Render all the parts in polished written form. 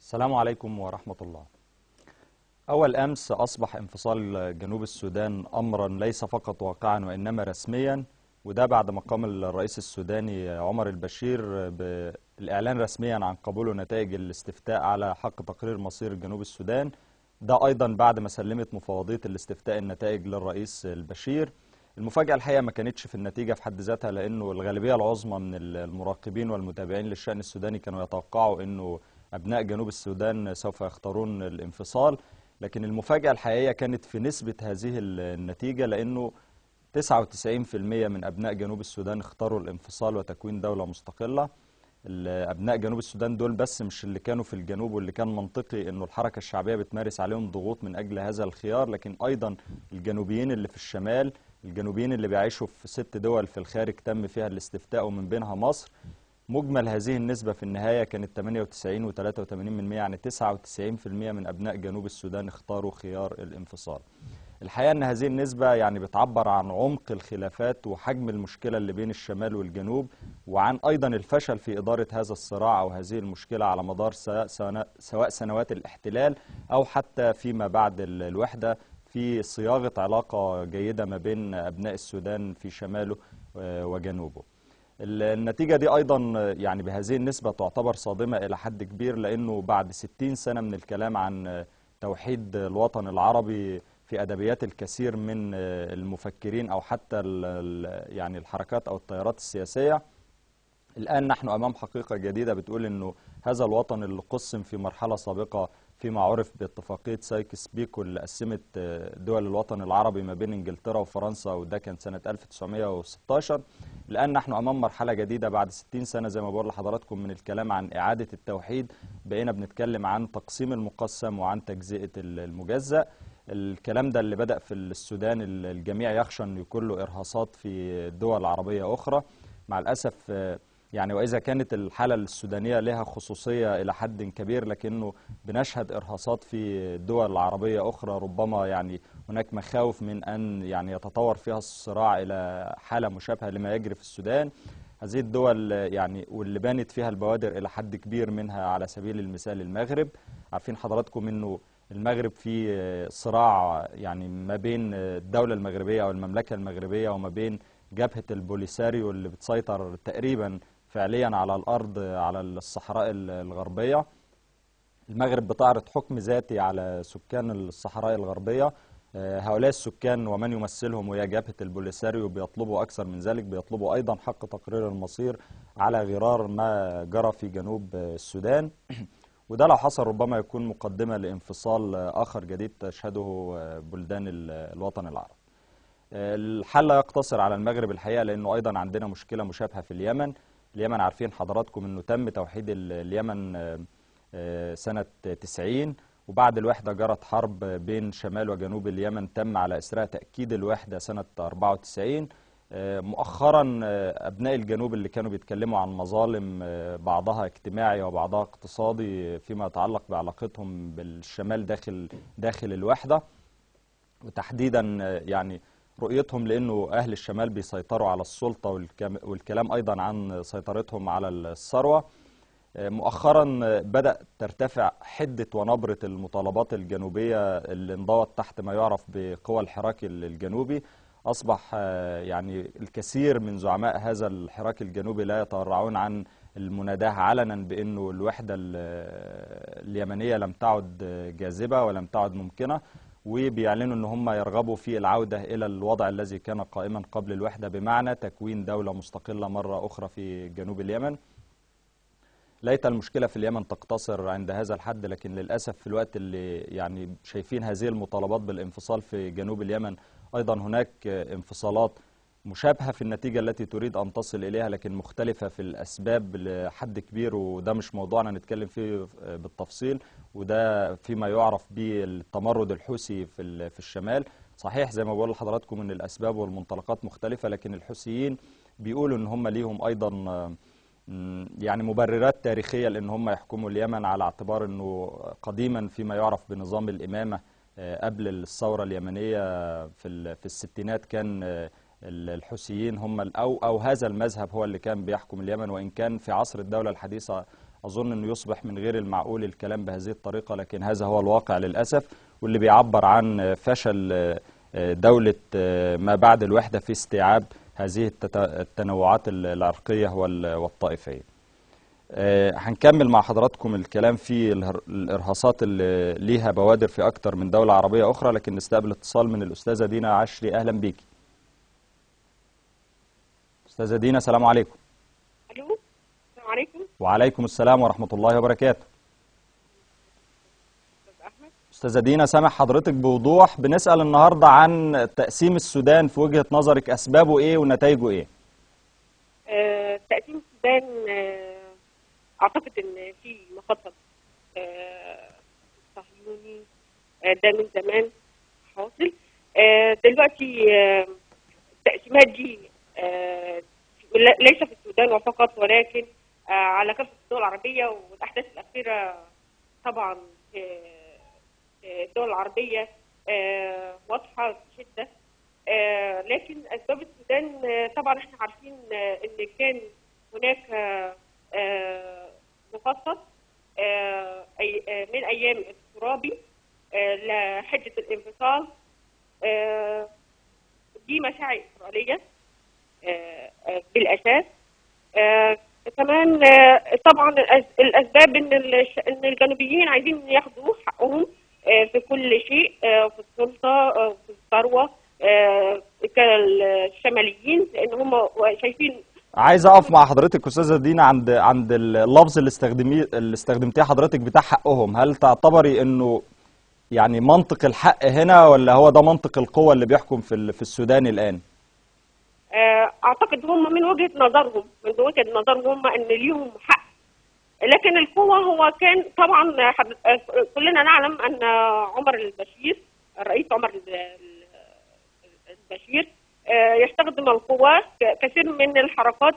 السلام عليكم ورحمة الله. أول أمس أصبح انفصال جنوب السودان أمرا ليس فقط واقعا وإنما رسميا، وده بعد ما قام الرئيس السوداني عمر البشير بالإعلان رسميا عن قبوله نتائج الاستفتاء على حق تقرير مصير جنوب السودان. ده أيضا بعد ما سلمت مفوضية الاستفتاء النتائج للرئيس البشير. المفاجأة الحقيقة ما كانتش في النتيجة في حد ذاتها، لأنه الغالبية العظمى من المراقبين والمتابعين للشأن السوداني كانوا يتوقعوا أنه أبناء جنوب السودان سوف يختارون الانفصال. لكن المفاجأة الحقيقية كانت في نسبة هذه النتيجة، لأنه 99% من أبناء جنوب السودان اختاروا الانفصال وتكوين دولة مستقلة. أبناء جنوب السودان دول بس مش اللي كانوا في الجنوب واللي كان منطقي أنه الحركة الشعبية بتمارس عليهم ضغوط من أجل هذا الخيار، لكن أيضا الجنوبيين اللي في الشمال، الجنوبيين اللي بيعيشوا في 6 دول في الخارج تم فيها الاستفتاء ومن بينها مصر. مجمل هذه النسبة في النهاية كانت 98 و83%، يعني 99% من أبناء جنوب السودان اختاروا خيار الانفصال. الحقيقة أن هذه النسبة يعني بتعبر عن عمق الخلافات وحجم المشكلة اللي بين الشمال والجنوب، وعن أيضا الفشل في إدارة هذا الصراع أو هذه المشكلة على مدار سواء سنوات الاحتلال أو حتى فيما بعد الوحدة، في صياغة علاقة جيدة ما بين أبناء السودان في شماله وجنوبه. النتيجة دي أيضا يعني بهذه النسبة تعتبر صادمة إلى حد كبير، لأنه بعد 60 سنة من الكلام عن توحيد الوطن العربي في أدبيات الكثير من المفكرين أو حتى يعني الحركات أو التيارات السياسية، الآن نحن أمام حقيقة جديدة بتقول أنه هذا الوطن اللي قسم في مرحلة سابقة فيما عرف باتفاقية سايكس بيكو اللي قسمت دول الوطن العربي ما بين إنجلترا وفرنسا، وده كان سنة 1916. الآن نحن أمام مرحلة جديدة بعد 60 سنة زي ما بقول لحضراتكم من الكلام عن إعادة التوحيد، بقينا بنتكلم عن تقسيم المقسم وعن تجزئة المجزأ. الكلام ده اللي بدأ في السودان الجميع يخشى أن يكون له إرهاصات في دول عربية أخرى. مع الأسف يعني وإذا كانت الحالة السودانية لها خصوصية إلى حد كبير، لكنه بنشهد إرهاصات في دول عربية أخرى، ربما يعني هناك مخاوف من أن يعني يتطور فيها الصراع إلى حالة مشابهة لما يجري في السودان. هذه الدول يعني واللي بانت فيها البوادر إلى حد كبير منها على سبيل المثال المغرب. عارفين حضراتكم أنه المغرب في صراع يعني ما بين الدولة المغربية أو المملكة المغربية وما بين جبهة البوليساريو اللي بتسيطر تقريبا فعليا على الأرض على الصحراء الغربية. المغرب بتعرض حكم ذاتي على سكان الصحراء الغربية. هؤلاء السكان ومن يمثلهم وهي جبهة البوليساريو بيطلبوا أكثر من ذلك، بيطلبوا أيضا حق تقرير المصير على غرار ما جرى في جنوب السودان. وده لو حصل ربما يكون مقدمة لانفصال آخر جديد تشهده بلدان الوطن العربي. الحل لا يقتصر على المغرب الحقيقة، لأنه أيضا عندنا مشكلة مشابهة في اليمن. اليمن عارفين حضراتكم أنه تم توحيد اليمن سنة 90، وبعد الوحدة جرت حرب بين شمال وجنوب اليمن تم على إثرها تأكيد الوحدة سنة 94. مؤخرا أبناء الجنوب اللي كانوا بيتكلموا عن مظالم بعضها اجتماعي وبعضها اقتصادي فيما يتعلق بعلاقتهم بالشمال داخل الوحدة، وتحديدا يعني رؤيتهم لأنه أهل الشمال بيسيطروا على السلطة والكلام أيضا عن سيطرتهم على الثروة. مؤخرا بدأ ترتفع حدة ونبرة المطالبات الجنوبية اللي انضوت تحت ما يعرف بقوى الحراك الجنوبي. أصبح يعني الكثير من زعماء هذا الحراك الجنوبي لا يتورعون عن المناداة علنا بأنه الوحدة اليمنية لم تعد جاذبة ولم تعد ممكنة، وبيعلنوا أن هم يرغبوا في العودة إلى الوضع الذي كان قائما قبل الوحدة، بمعنى تكوين دولة مستقلة مرة أخرى في جنوب اليمن. ليت المشكلة في اليمن تقتصر عند هذا الحد، لكن للأسف في الوقت اللي يعني شايفين هذه المطالبات بالانفصال في جنوب اليمن أيضا هناك انفصالات مشابهة في النتيجة التي تريد أن تصل إليها، لكن مختلفة في الأسباب لحد كبير، وده مش موضوعنا نتكلم فيه بالتفصيل. وده فيما يعرف بالتمرد الحوثي في الشمال. صحيح زي ما بقول لحضراتكم أن الأسباب والمنطلقات مختلفة، لكن الحوثيين بيقولوا أن هم ليهم أيضا يعني مبررات تاريخية لأن هم يحكموا اليمن، على اعتبار أنه قديما فيما يعرف بنظام الإمامة قبل الثورة اليمنية في الستينات كان الحوثيين هم أو هذا المذهب هو اللي كان بيحكم اليمن، وإن كان في عصر الدولة الحديثة أظن أنه يصبح من غير المعقول الكلام بهذه الطريقة، لكن هذا هو الواقع للأسف، واللي بيعبر عن فشل دولة ما بعد الوحدة في استيعاب هذه التنوعات العرقية والطائفية. هنكمل مع حضراتكم الكلام في الإرهاصات اللي ليها بوادر في أكتر من دولة عربية أخرى، لكن نستقبل اتصال من الأستاذة دينا عشري. أهلا بيكي أستاذة دينا. السلام عليكم. الو، السلام عليكم. وعليكم السلام ورحمة الله وبركاته. أستاذة دينا، سامع حضرتك بوضوح. بنسأل النهاردة عن تقسيم السودان، في وجهة نظرك أسبابه إيه ونتائجه إيه؟ تقسيم السودان، أعتقد إن في مخطط صهيوني ده من زمان حاصل. دلوقتي التقسيمات دي ليس في السودان فقط، ولكن على كافة الدول العربية، والأحداث الأخيرة طبعا الدول العربية واضحة بشدة. لكن أسباب السودان طبعا احنا عارفين إن كان هناك مخطط من أيام الترابي لحدة الانفصال. دي مشاعر إسرائيلية بالأساس. كمان طبعا الأسباب إن الجنوبيين عايزين ياخدوا حقهم في كل شيء، في السلطة، في الثروة، كالشماليين، لأن هم شايفين. عايز أقف مع حضرتك أستاذة دينا عند اللفظ اللي استخدمتيه حضرتك بتاع حقهم. هل تعتبري إنه يعني منطق الحق هنا، ولا هو ده منطق القوة اللي بيحكم في السودان الآن؟ أعتقد هم من وجهة نظرهم هم إن ليهم حق، لكن القوة هو كان طبعا كلنا نعلم أن الرئيس عمر البشير يستخدم القوة. كثير من الحركات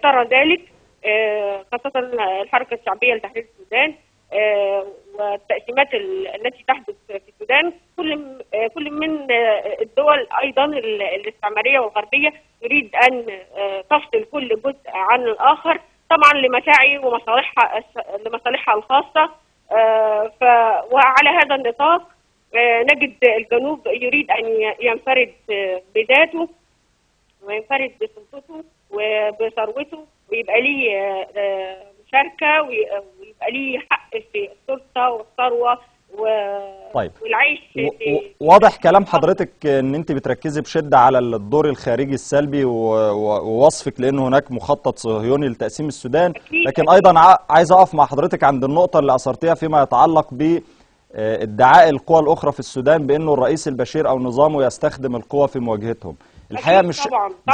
ترى ذلك، خاصة الحركة الشعبية لتحرير السودان والتقسيمات التي تحدث في السودان. كل من الدول أيضا الاستعمارية والغربية تريد أن تفصل كل جزء عن الآخر، طبعا لمساعي لمصالحها الخاصة. وعلى هذا النطاق نجد الجنوب يريد أن ينفرد بذاته، وينفرد بسلطته وبثروته، ويبقى ليه مشاركة، ويبقى ليه حق في السلطة والثروة طيب. والعيش واضح كلام حضرتك ان انت بتركزي بشدة على الدور الخارجي السلبي ووصفك لان هناك مخطط صهيوني لتقسيم السودان، لكن ايضا عايز اقف مع حضرتك عند النقطة اللي اثرتيها فيما يتعلق بادعاء القوى الاخرى في السودان بانه الرئيس البشير او نظامه يستخدم القوى في مواجهتهم. الحقيقة مش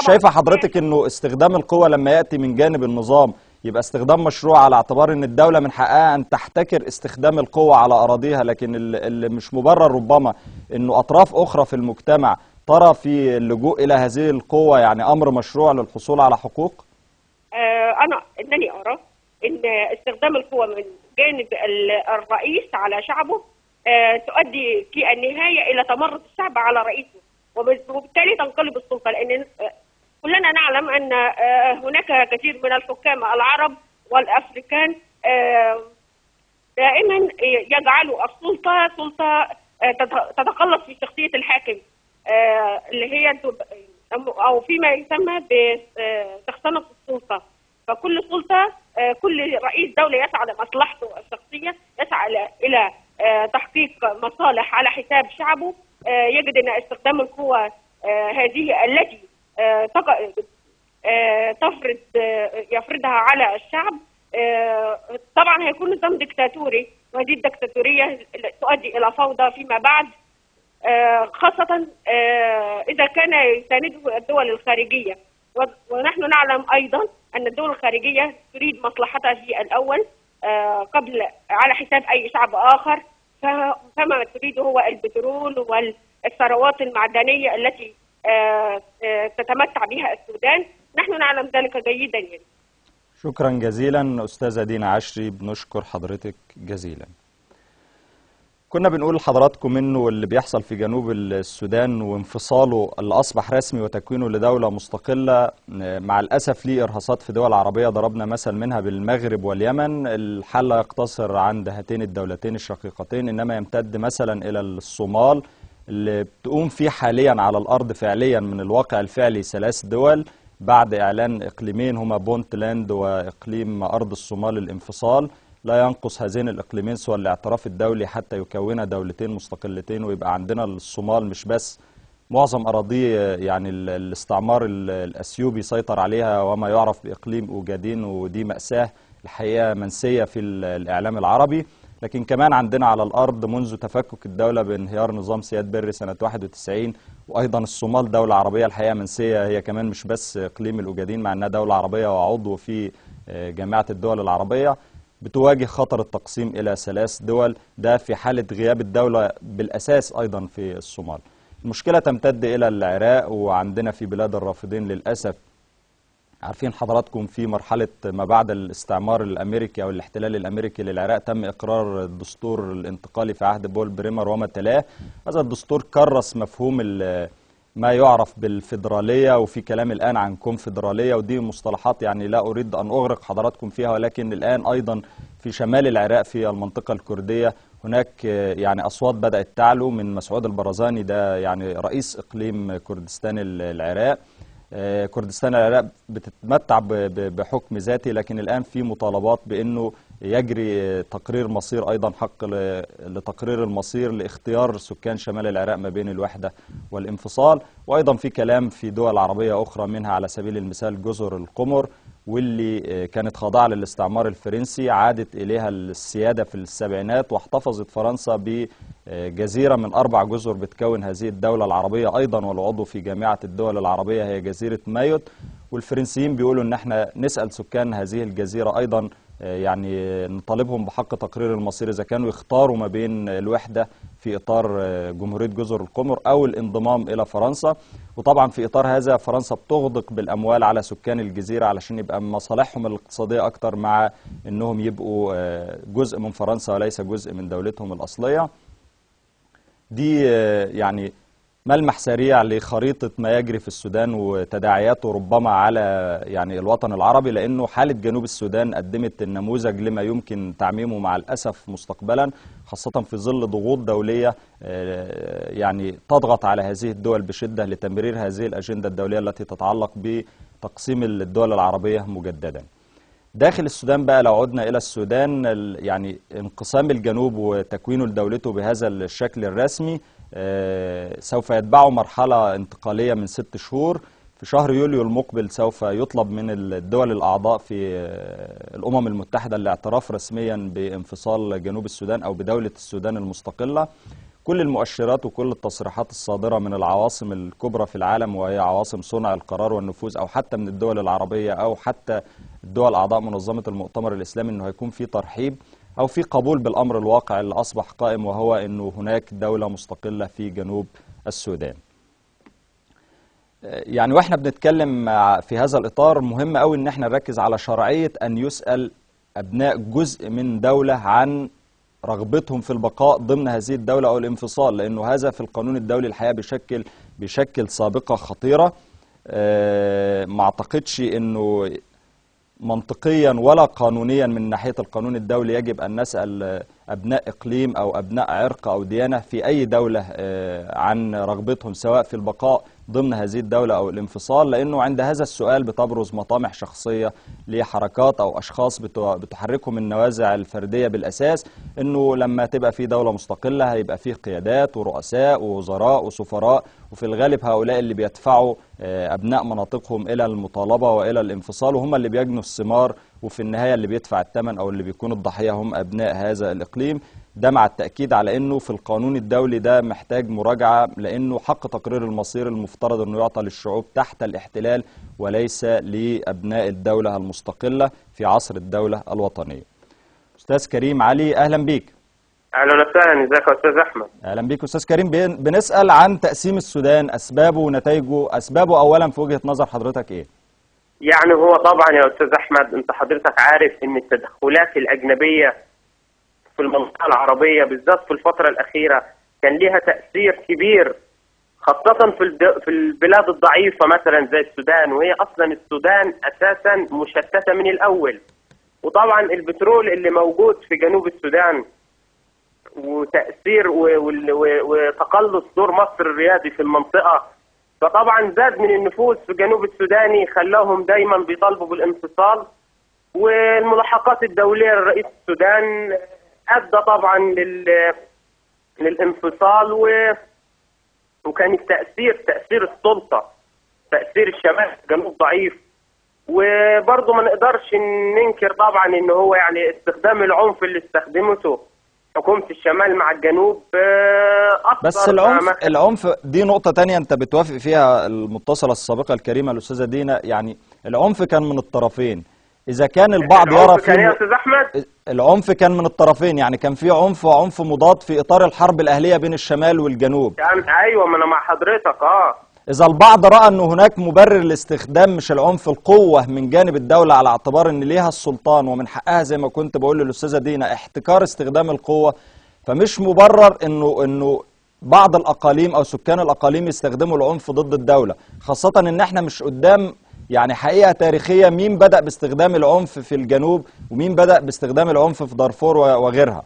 شايفة حضرتك انه استخدام القوى لما يأتي من جانب النظام يبقى استخدام مشروع، على اعتبار ان الدولة من حقها ان تحتكر استخدام القوة على اراضيها، لكن اللي مش مبرر ربما انه اطراف اخرى في المجتمع ترى في اللجوء الى هذه القوة يعني امر مشروع للحصول على حقوق؟ انني ارى ان استخدام القوة من جانب الرئيس على شعبه تؤدي في النهاية الى تمرد الشعب على رئيسه، وبالتالي تنقلب السلطة. لان كلنا نعلم أن هناك كثير من الحكام العرب والأفريكان دائما يجعلوا السلطة سلطة تتخلص في شخصية الحاكم، اللي هي أو فيما يسمى بشخصنة السلطة. فكل سلطة، كل رئيس دولة يسعى لمصلحته الشخصية، يسعى إلى تحقيق مصالح على حساب شعبه. يجد أن استخدام القوة هذه التي يفرضها على الشعب طبعا هيكون نظام ديكتاتوري، وهذه الديكتاتورية تؤدي إلى فوضى فيما بعد، خاصة إذا كان يسانده الدول الخارجية. ونحن نعلم أيضا أن الدول الخارجية تريد مصلحتها في الأول قبل على حساب أي شعب آخر، فما تريده هو البترول والثروات المعدنية التي تتمتع بها السودان. نحن نعلم ذلك جيدا يعني. شكرا جزيلا أستاذة دينا عشري، بنشكر حضرتك جزيلا. كنا بنقول لحضراتكم انه اللي بيحصل في جنوب السودان وانفصاله اللي اصبح رسمي وتكوينه لدولة مستقلة مع الاسف ليه ارهاصات في دول عربية، ضربنا مثل منها بالمغرب واليمن. الحل لا يقتصر عند هاتين الدولتين الشقيقتين، انما يمتد مثلا الى الصومال اللي بتقوم فيه حاليا على الارض فعليا من الواقع الفعلي 3 دول بعد اعلان اقليمين هما بونتلاند واقليم ارض الصومال الانفصال. لا ينقص هذين الإقليمين سوى الاعتراف الدولي حتى يكونا دولتين مستقلتين، ويبقى عندنا الصومال مش بس معظم أراضيه يعني الاستعمار الأثيوبي سيطر عليها وما يعرف بإقليم أوجادين، ودي مأساة الحقيقة منسية في الإعلام العربي، لكن كمان عندنا على الأرض منذ تفكك الدولة بانهيار نظام سياد بري سنة 91. وأيضا الصومال دولة عربية الحقيقة منسية هي كمان، مش بس إقليم الأوجادين مع أنها دولة عربية وعضو في جامعة الدول العربية، بتواجه خطر التقسيم إلى 3 دول، ده في حالة غياب الدولة بالأساس أيضا في الصومال. المشكلة تمتد إلى العراق، وعندنا في بلاد الرافدين للأسف عارفين حضراتكم في مرحلة ما بعد الاستعمار الأمريكي أو الاحتلال الأمريكي للعراق تم إقرار الدستور الانتقالي في عهد بول بريمر وما تلاه. هذا الدستور كرس مفهوم ما يعرف بالفيدرالية، وفي كلام الآن عن كونفدرالية، ودي مصطلحات يعني لا أريد أن أغرق حضراتكم فيها، ولكن الآن أيضا في شمال العراق في المنطقة الكردية هناك يعني أصوات بدأت تعلو من مسعود البرزاني، ده يعني رئيس إقليم كردستان العراق. كردستان العراق بتتمتع بحكم ذاتي، لكن الآن في مطالبات بأنه يجري تقرير مصير، أيضا حق لتقرير المصير لاختيار سكان شمال العراق ما بين الوحدة والانفصال. وأيضا في كلام في دول عربية أخرى منها على سبيل المثال جزر القمر، واللي كانت خاضعة للاستعمار الفرنسي عادت إليها السيادة في السبعينات، واحتفظت فرنسا بجزيرة من 4 جزر بتكون هذه الدولة العربية أيضا، والعضو في جامعة الدول العربية هي جزيرة مايوت. والفرنسيين بيقولوا إن احنا نسأل سكان هذه الجزيرة أيضا، يعني نطالبهم بحق تقرير المصير إذا كانوا يختاروا ما بين الوحدة في إطار جمهورية جزر القمر أو الانضمام إلى فرنسا. وطبعا في إطار هذا فرنسا بتغدق بالأموال على سكان الجزيرة علشان يبقى مصالحهم الاقتصادية أكتر مع أنهم يبقوا جزء من فرنسا وليس جزء من دولتهم الأصلية. دي يعني ملمح سريع لخريطة ما يجري في السودان وتداعياته ربما على يعني الوطن العربي، لأنه حالة جنوب السودان قدمت النموذج لما يمكن تعميمه مع الأسف مستقبلا، خاصة في ظل ضغوط دولية يعني تضغط على هذه الدول بشدة لتمرير هذه الأجندة الدولية التي تتعلق بتقسيم الدول العربية مجددا. داخل السودان بقى، لو عدنا إلى السودان، يعني انقسام الجنوب وتكوينه لدولته بهذا الشكل الرسمي سوف يتبعه مرحلة انتقالية من 6 شهور. في شهر يوليو المقبل سوف يطلب من الدول الأعضاء في الأمم المتحدة الاعتراف رسميا بانفصال جنوب السودان أو بدولة السودان المستقلة. كل المؤشرات وكل التصريحات الصادرة من العواصم الكبرى في العالم، وهي عواصم صنع القرار والنفوذ، أو حتى من الدول العربية أو حتى الدول أعضاء منظمة المؤتمر الإسلامي، أنه هيكون في ترحيب أو في قبول بالأمر الواقع اللي أصبح قائم، وهو أنه هناك دولة مستقلة في جنوب السودان. يعني وإحنا بنتكلم في هذا الإطار مهم قوي أن احنا نركز على شرعية أن يسأل أبناء جزء من دولة عن رغبتهم في البقاء ضمن هذه الدولة أو الانفصال، لأنه هذا في القانون الدولي الحقيقة بيشكل سابقة خطيرة. ما أعتقدش أنه منطقيا ولا قانونيا من ناحية القانون الدولي يجب أن نسأل أبناء إقليم أو أبناء عرق أو ديانة في أي دولة عن رغبتهم سواء في البقاء ضمن هذه الدولة أو الانفصال، لأنه عند هذا السؤال بتبرز مطامح شخصية لحركات أو أشخاص بتحركهم النوازع الفردية بالأساس، أنه لما تبقى في دولة مستقلة هيبقى فيه قيادات ورؤساء ووزراء وسفراء، وفي الغالب هؤلاء اللي بيدفعوا أبناء مناطقهم إلى المطالبة وإلى الانفصال، وهم اللي بيجنوا الثمار، وفي النهاية اللي بيدفع الثمن أو اللي بيكون الضحية هم أبناء هذا الإقليم. ده مع التأكيد على أنه في القانون الدولي ده محتاج مراجعة، لأنه حق تقرير المصير المفترض أنه يعطى للشعوب تحت الاحتلال وليس لأبناء الدولة المستقلة في عصر الدولة الوطنية. أستاذ كريم علي، أهلا بيك. اهلا وسهلا، ازيك يا استاذ احمد؟ اهلا بيك استاذ كريم. بنسال عن تقسيم السودان، اسبابه ونتائجه. اسبابه اولا في وجهه نظر حضرتك ايه؟ يعني هو طبعا يا استاذ احمد، انت حضرتك عارف ان التدخلات الاجنبيه في المنطقة العربية بالذات في الفترة الأخيرة كان لها تأثير كبير، خاصة في البلاد الضعيفة مثلا زي السودان، وهي أصلا السودان أساسا مشتتة من الأول. وطبعا البترول اللي موجود في جنوب السودان وتأثير وتقلص دور مصر الريادي في المنطقة، فطبعا زاد من النفوذ في جنوب السوداني خلاهم دايما بيطالبوا بالانفصال. والملاحقات الدولية لرئيس السودان أدى طبعا للانفصال، وكان تأثير السلطة، تأثير الشمال في الجنوب ضعيف. وبرضه ما نقدرش ننكر طبعا ان هو يعني استخدام العنف اللي استخدمته حكومة الشمال مع الجنوب أثر. بس العنف دي نقطة تانية انت بتوافق فيها المتصلة السابقة الكريمة الأستاذة دينا، يعني العنف كان من الطرفين. إذا كان البعض يرى كان يا أستاذ أحمد العنف كان من الطرفين، يعني كان في عنف وعنف مضاد في إطار الحرب الأهلية بين الشمال والجنوب. أيوة، ما أنا مع حضرتك. إذا البعض رأى أن هناك مبرر لاستخدام مش العنف، القوة من جانب الدولة، على اعتبار أن ليها السلطان ومن حقها زي ما كنت بقول للأستاذة دينا احتكار استخدام القوة، فمش مبرر أنه بعض الأقاليم أو سكان الأقاليم يستخدموا العنف ضد الدولة، خاصة أن احنا مش قدام يعني حقيقة تاريخية مين بدأ باستخدام العنف في الجنوب ومين بدأ باستخدام العنف في دارفور وغيرها.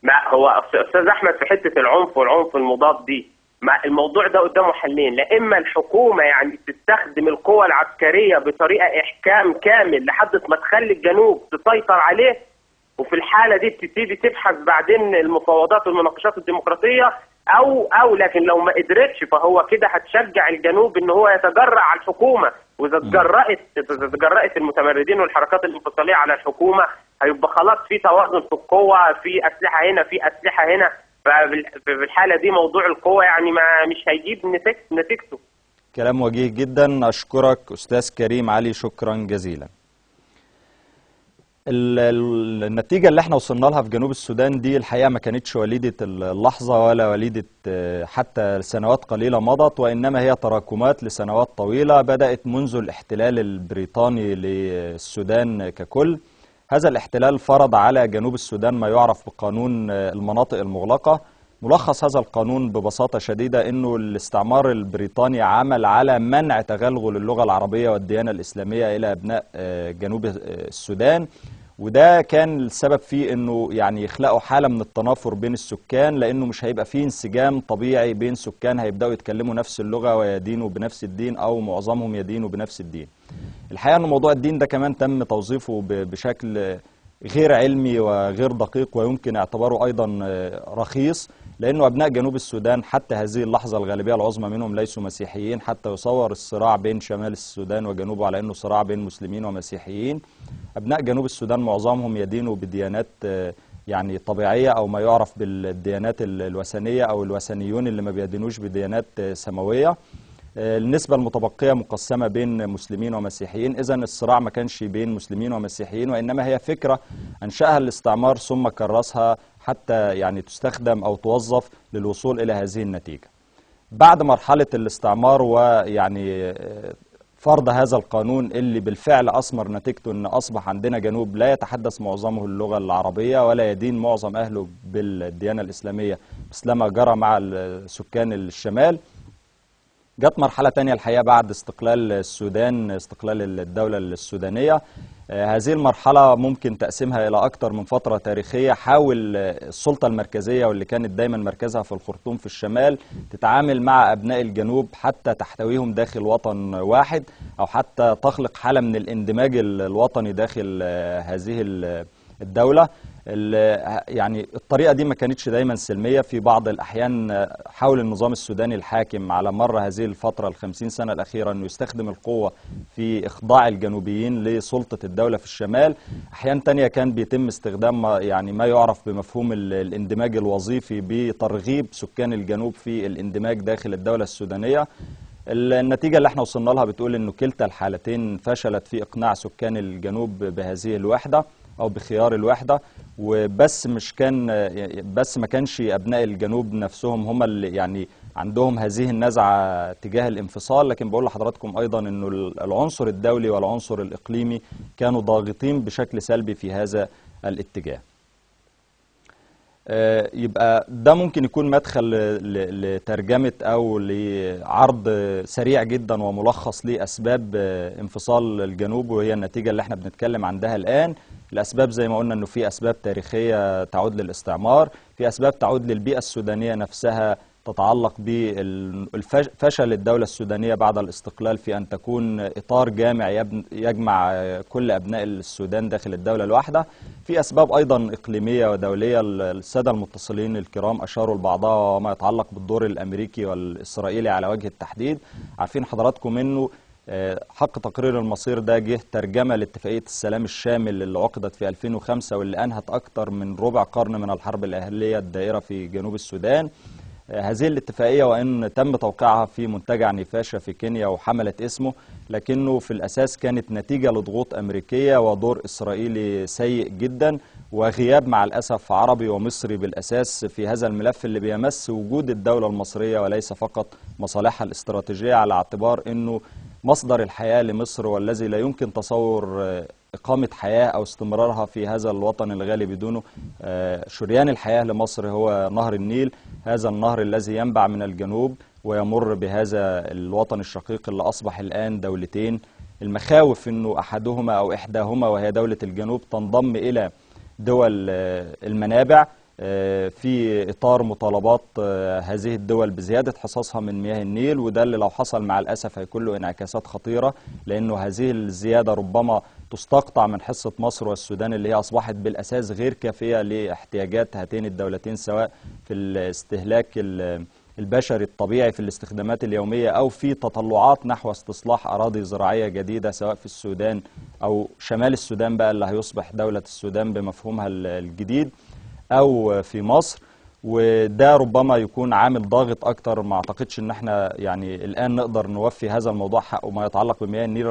ما هو أستاذ أحمد في حتة العنف والعنف المضاد دي، الموضوع ده قدامه حلين. لا اما الحكومه يعني تستخدم القوى العسكريه بطريقه احكام كامل لحد ما تخلي الجنوب تسيطر عليه، وفي الحاله دي تبتدي تبحث بعدين المفاوضات والمناقشات الديمقراطيه، او لكن لو ما قدرتش فهو كده هتشجع الجنوب ان هو يتجرأ على الحكومه. واذا تجرأت المتمردين والحركات الانفصاليه على الحكومه هيبقى خلاص في توازن في القوه، في اسلحه هنا في اسلحه هنا. ففي الحالة دي موضوع القوة يعني مش هيجيب نتيجته. كلام وجيه جدا، أشكرك أستاذ كريم علي، شكرا جزيلا. النتيجة اللي احنا وصلنا لها في جنوب السودان دي الحقيقة ما كانتش وليدة اللحظة ولا وليدة حتى سنوات قليلة مضت، وإنما هي تراكمات لسنوات طويلة بدأت منذ الاحتلال البريطاني للسودان ككل. هذا الاحتلال فرض على جنوب السودان ما يعرف بقانون المناطق المغلقة. ملخص هذا القانون ببساطة شديدة أنه الاستعمار البريطاني عمل على منع تغلغل اللغة العربية والديانة الإسلامية إلى أبناء جنوب السودان، وده كان السبب فيه أنه يعني يخلقوا حالة من التنافر بين السكان، لأنه مش هيبقى فيه انسجام طبيعي بين سكان هيبدأوا يتكلموا نفس اللغة ويدينوا بنفس الدين أو معظمهم يدينوا بنفس الدين. الحقيقة أن موضوع الدين ده كمان تم توظيفه بشكل غير علمي وغير دقيق، ويمكن اعتباره أيضا رخيص، لأنه أبناء جنوب السودان حتى هذه اللحظة الغالبية العظمى منهم ليسوا مسيحيين، حتى يصور الصراع بين شمال السودان وجنوبه على أنه صراع بين مسلمين ومسيحيين. أبناء جنوب السودان معظمهم يدينوا بديانات يعني طبيعية أو ما يعرف بالديانات الوثنية أو الوثنيون اللي ما بيدينوش بديانات سماوية. النسبة المتبقية مقسمة بين مسلمين ومسيحيين. إذن الصراع ما كانش بين مسلمين ومسيحيين، وإنما هي فكرة أنشأها الاستعمار ثم كرسها حتى يعني تستخدم أو توظف للوصول إلى هذه النتيجة. بعد مرحلة الاستعمار ويعني فرض هذا القانون اللي بالفعل أثمر نتيجته أن أصبح عندنا جنوب لا يتحدث معظمه اللغة العربية ولا يدين معظم أهله بالديانة الإسلامية مثلما جرى مع سكان الشمال. جت مرحلة تانية الحقيقة بعد استقلال السودان، استقلال الدولة السودانية. هذه المرحلة ممكن تقسيمها إلى أكثر من فترة تاريخية. حاول السلطة المركزية واللي كانت دايما مركزها في الخرطوم في الشمال تتعامل مع أبناء الجنوب حتى تحتويهم داخل وطن واحد، أو حتى تخلق حالة من الاندماج الوطني داخل هذه الدولة. يعني الطريقة دي ما كانتش دايما سلمية. في بعض الأحيان حاول النظام السوداني الحاكم على مر هذه الفترة 50 سنة الأخيرة أنه يستخدم القوة في إخضاع الجنوبيين لسلطة الدولة في الشمال. أحيان تانية كان بيتم استخدام يعني ما يعرف بمفهوم الاندماج الوظيفي بترغيب سكان الجنوب في الاندماج داخل الدولة السودانية. النتيجة اللي احنا وصلنا لها بتقول أنه كلتا الحالتين فشلت في إقناع سكان الجنوب بهذه الوحدة أو بخيار الوحدة. وبس مش كان بس ما كانش أبناء الجنوب نفسهم هم اللي يعني عندهم هذه النزعة تجاه الانفصال. لكن بقول لحضراتكم أيضا أنه العنصر الدولي والعنصر الإقليمي كانوا ضاغطين بشكل سلبي في هذا الاتجاه. يبقى ده ممكن يكون مدخل لترجمة أو لعرض سريع جدا وملخص لأسباب انفصال الجنوب، وهي النتيجة اللي احنا بنتكلم عنها الآن. الأسباب زي ما قلنا أنه في أسباب تاريخية تعود للاستعمار، في أسباب تعود للبيئة السودانية نفسها تتعلق بفشل الدولة السودانية بعد الاستقلال في أن تكون إطار جامع يجمع كل أبناء السودان داخل الدولة الواحدة. في أسباب أيضا إقليمية ودولية السادة المتصلين الكرام أشاروا لبعضها، وما يتعلق بالدور الأمريكي والإسرائيلي على وجه التحديد. عارفين حضراتكم أنه حق تقرير المصير ده جه ترجمة لاتفاقية السلام الشامل اللي عقدت في 2005 واللي أنهت أكثر من ربع قرن من الحرب الأهلية الدائرة في جنوب السودان. هذه الاتفاقية وإن تم توقيعها في منتجع نيفاشا في كينيا وحملت اسمه، لكنه في الأساس كانت نتيجة لضغوط أمريكية ودور إسرائيلي سيء جدا، وغياب مع الأسف عربي ومصري بالأساس في هذا الملف اللي بيمس وجود الدولة المصرية وليس فقط مصالحها الاستراتيجية، على اعتبار أنه مصدر الحياة لمصر والذي لا يمكن تصور إقامة حياة أو استمرارها في هذا الوطن الغالي بدونه. شريان الحياة لمصر هو نهر النيل، هذا النهر الذي ينبع من الجنوب ويمر بهذا الوطن الشقيق اللي أصبح الآن دولتين. المخاوف أنه أحدهما أو إحداهما وهي دولة الجنوب تنضم إلى دول المنابع في إطار مطالبات هذه الدول بزيادة حصصها من مياه النيل، وده اللي لو حصل مع الأسف هيكون له انعكاسات خطيرة، لأنه هذه الزيادة ربما تستقطع من حصة مصر والسودان اللي هي أصبحت بالأساس غير كافية لاحتياجات هاتين الدولتين، سواء في الاستهلاك البشري الطبيعي في الاستخدامات اليومية أو في تطلعات نحو استصلاح أراضي زراعية جديدة سواء في السودان أو شمال السودان بقى اللي هيصبح دولة السودان بمفهومها الجديد، أو في مصر. وده ربما يكون عامل ضاغط أكتر. ما أعتقدش أن احنا يعني الآن نقدر نوفي هذا الموضوع حقه ما يتعلق بمياه النيل.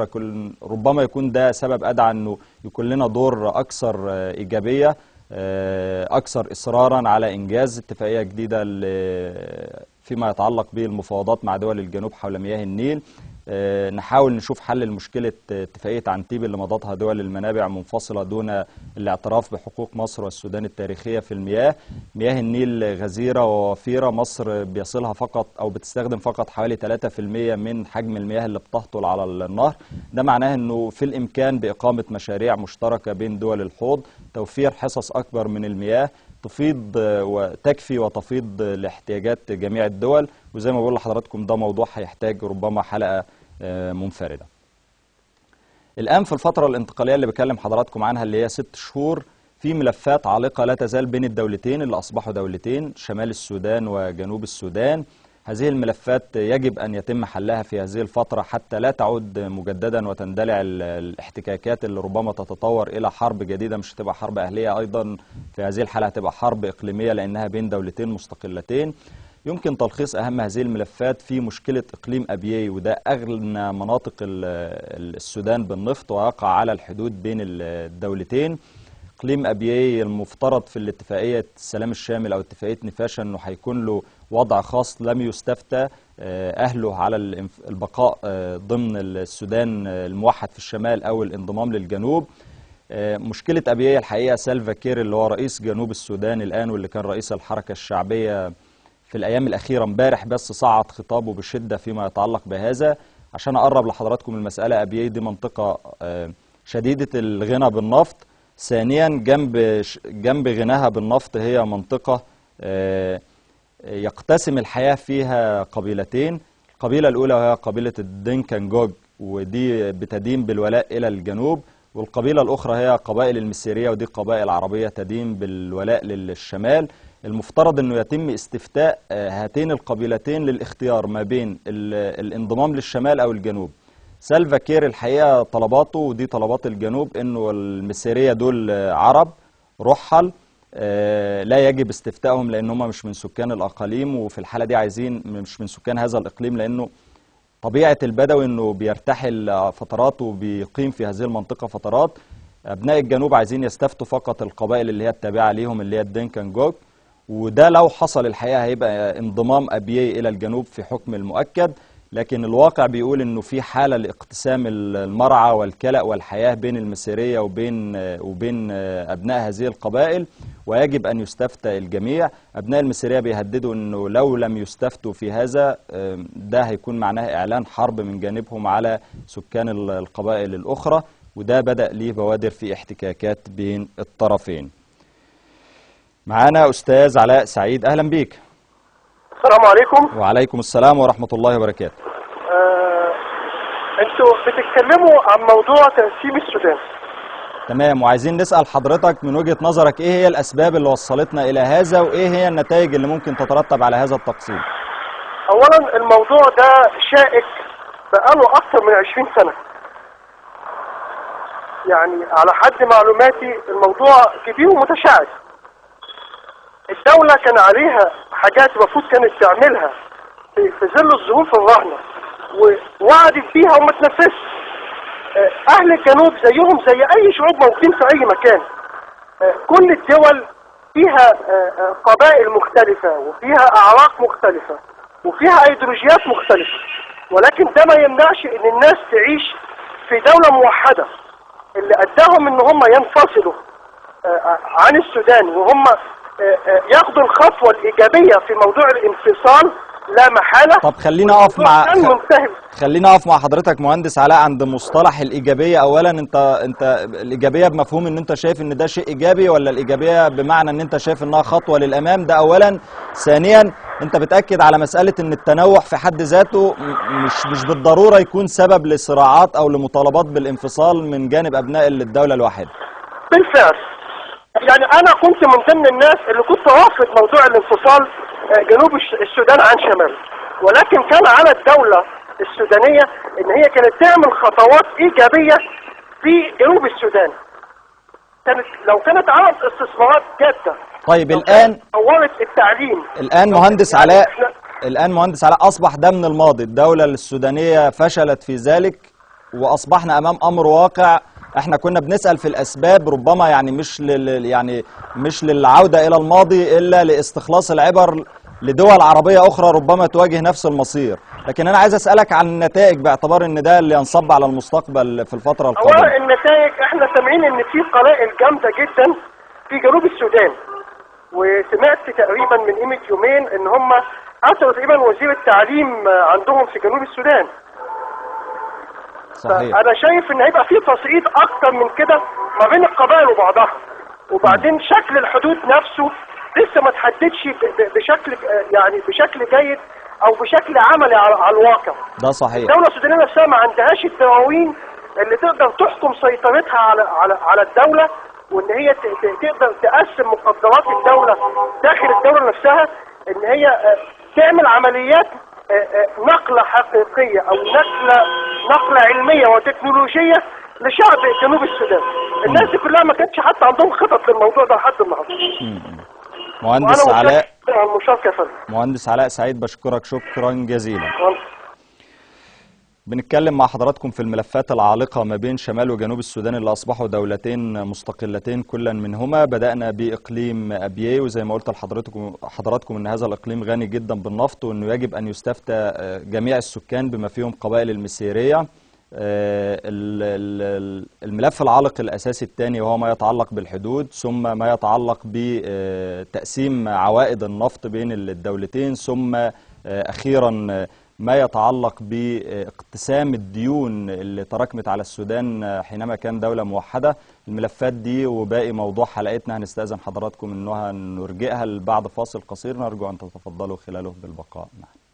ربما يكون ده سبب أدعى أنه يكون لنا دور أكثر إيجابية، أكثر إصرارا على إنجاز اتفاقية جديدة فيما يتعلق بالمفاوضات مع دول الجنوب حول مياه النيل. نحاول نشوف حل لمشكلة اتفاقية عنتيب اللي مضتها دول المنابع منفصلة دون الاعتراف بحقوق مصر والسودان التاريخية في المياه. مياه النيل غزيرة ووفيرة، مصر بيصلها فقط أو بتستخدم فقط حوالي 3% من حجم المياه اللي بتهطل على النهر. ده معناه أنه في الإمكان بإقامة مشاريع مشتركة بين دول الحوض، توفير حصص أكبر من المياه تفيض وتكفي وتفيض لاحتياجات جميع الدول. وزي ما بقول لحضراتكم ده موضوع هيحتاج ربما حلقة منفردة. الآن في الفترة الانتقالية اللي بكلم حضراتكم عنها اللي هي 6 شهور، في ملفات عالقة لا تزال بين الدولتين اللي أصبحوا دولتين، شمال السودان وجنوب السودان. هذه الملفات يجب أن يتم حلها في هذه الفترة حتى لا تعود مجددا وتندلع الاحتكاكات اللي ربما تتطور إلى حرب جديدة. مش هتبقى حرب أهلية، أيضا في هذه الحالة هتبقى حرب إقليمية لأنها بين دولتين مستقلتين. يمكن تلخيص أهم هذه الملفات في مشكلة إقليم أبيي، وده أغنى مناطق السودان بالنفط ويقع على الحدود بين الدولتين. إقليم أبيي المفترض في الاتفاقية السلام الشامل أو اتفاقية نيفاشا أنه هيكون له وضع خاص، لم يستفتى أهله على البقاء ضمن السودان الموحد في الشمال أو الانضمام للجنوب. مشكلة أبيي الحقيقة سالفا كير اللي هو رئيس جنوب السودان الآن واللي كان رئيس الحركة الشعبية في الأيام الأخيرة امبارح بس صعد خطابه بشدة فيما يتعلق بهذا. عشان أقرب لحضراتكم المسألة، أبيي دي منطقة شديدة الغنى بالنفط. ثانيا جنب غناها بالنفط هي منطقة يقتسم الحياة فيها قبيلتين. القبيلة الأولى وهي قبيلة الدنكنجوج، ودي بتدين بالولاء إلى الجنوب، والقبيلة الأخرى هي قبائل المسيرية، ودي قبائل عربية تدين بالولاء للشمال. المفترض أنه يتم استفتاء هاتين القبيلتين للاختيار ما بين الانضمام للشمال أو الجنوب. سالفا كير الحقيقة طلباته، ودي طلبات الجنوب، أنه المسيرية دول عرب رحل لا يجب استفتائهم لأنهم مش من سكان الأقاليم، وفي الحالة دي عايزين مش من سكان هذا الإقليم، لأنه طبيعة البدوي أنه بيرتحل فترات وبيقيم في هذه المنطقة فترات. أبناء الجنوب عايزين يستفتوا فقط القبائل اللي هي التابعة ليهم اللي هي الدنكنجوج، وده لو حصل الحقيقة هيبقى انضمام أبيي إلى الجنوب في حكم المؤكد، لكن الواقع بيقول انه في حالة لاقتسام المرعى والكلأ والحياة بين المسيرية وبين أبناء هذه القبائل، ويجب أن يستفتى الجميع. أبناء المسيرية بيهددوا انه لو لم يستفتوا في هذا ده هيكون معناه إعلان حرب من جانبهم على سكان القبائل الأخرى، وده بدأ ليه بوادر في احتكاكات بين الطرفين. معانا أستاذ علاء سعيد، أهلا بيك. السلام عليكم. وعليكم السلام ورحمة الله وبركاته. انتوا بتتكلموا عن موضوع تقسيم السودان. تمام، وعايزين نسأل حضرتك من وجهة نظرك ايه هي الأسباب اللي وصلتنا إلى هذا، وايه هي النتائج اللي ممكن تترتب على هذا التقسيم؟ أولا الموضوع ده شائك بقاله أكثر من 20 سنة. يعني على حد معلوماتي الموضوع كبير ومتشعب. الدولة كان عليها حاجات المفروض كانت تعملها في ظل الظروف الراهنة ووعدت بيها وما تنفذش. أهل الجنوب زيهم زي أي شعوب موجودين في أي مكان. كل الدول فيها قبائل مختلفة وفيها أعراق مختلفة وفيها أيديولوجيات مختلفة، ولكن ده ما يمنعش إن الناس تعيش في دولة موحدة. اللي أداهم إن هم ينفصلوا عن السودان وهم ياخدوا الخطوة الإيجابية في موضوع الانفصال لا محالة. طب خلينا اقف مع حضرتك مهندس علاء عند مصطلح الإيجابية. أولا انت الإيجابية بمفهوم ان انت شايف ان ده شيء إيجابي، ولا الإيجابية بمعنى ان انت شايف انها خطوة للأمام؟ ده أولا. ثانيا، انت بتأكد على مسألة ان التنوع في حد ذاته مش بالضرورة يكون سبب لصراعات او لمطالبات بالانفصال من جانب أبناء الدولة الواحدة. بالفعل، يعني أنا كنت من ضمن الناس اللي كنت رافض موضوع الانفصال جنوب السودان عن شمال، ولكن كان على الدولة السودانية ان هي كانت تعمل خطوات ايجابية في جنوب السودان. لو كانت عملت استثمارات جادة. طيب الآن طورت التعليم. الآن مهندس علاء أصبح ده من الماضي. الدولة السودانية فشلت في ذلك وأصبحنا أمام أمر واقع. احنا كنا بنسأل في الأسباب، ربما يعني مش للعودة إلى الماضي إلا لاستخلاص العبر لدول عربية أخرى ربما تواجه نفس المصير. لكن أنا عايز أسألك عن النتائج باعتبار إن ده اللي ينصب على المستقبل في الفترة القادمة. أولا النتائج، احنا سامعين إن في قلائل جامدة جدا في جنوب السودان، وسمعت تقريبا من قيمة يومين إن هم قتلوا تقريبا وزير التعليم عندهم في جنوب السودان. صحيح. أنا شايف إن هيبقى في تصعيد أكتر من كده ما بين القبائل وبعضها، وبعدين شكل الحدود نفسه لسه ما تحددش بشكل جيد او بشكل عملي على الواقع. ده صحيح. الدولة السودانية نفسها ما عندهاش الدواوين اللي تقدر تحكم سيطرتها على الدولة، وان هي تقدر تقسم مقدرات الدولة داخل الدولة نفسها، ان هي تعمل عمليات نقلة حقيقية او نقلة علمية وتكنولوجية لشعب جنوب السودان. الناس دي كلها ما كانتش حتى عندهم خطط للموضوع ده لحد النهارده. مهندس علاء سعيد، بشكرك شكرا جزيلا. بنتكلم مع حضراتكم في الملفات العالقة ما بين شمال وجنوب السودان اللي أصبحوا دولتين مستقلتين كلا منهما. بدأنا بإقليم أبيي، وزي ما قلت لحضراتكم أن هذا الإقليم غني جدا بالنفط، وأنه يجب أن يستفتى جميع السكان بما فيهم قبائل المسيرية. الملف العالق الأساسي الثاني وهو ما يتعلق بالحدود، ثم ما يتعلق بتقسيم عوائد النفط بين الدولتين، ثم أخيرا ما يتعلق باقتسام الديون اللي تراكمت على السودان حينما كان دولة موحدة. الملفات دي وباقي موضوع حلقتنا هنستأذن حضراتكم انها نرجئها بعد فاصل قصير، نرجو أن تتفضلوا خلاله بالبقاء معنا.